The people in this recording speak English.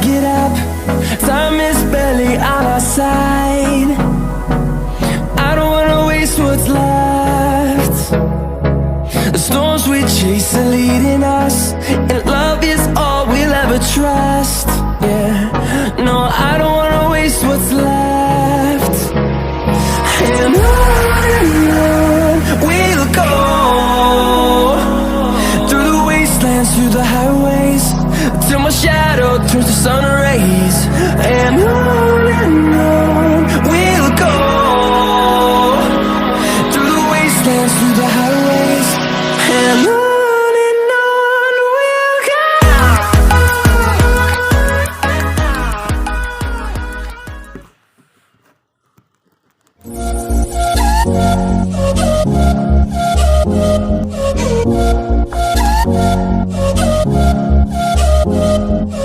get up, time is barely on our side. I don't wanna waste what's left. The storms we chase are leading us, and love is all we'll ever trust. Yeah, no, I don't wanna waste what's left. And on we'll go, through the wastelands, through the highways, till my shadow turns to sun rays. And on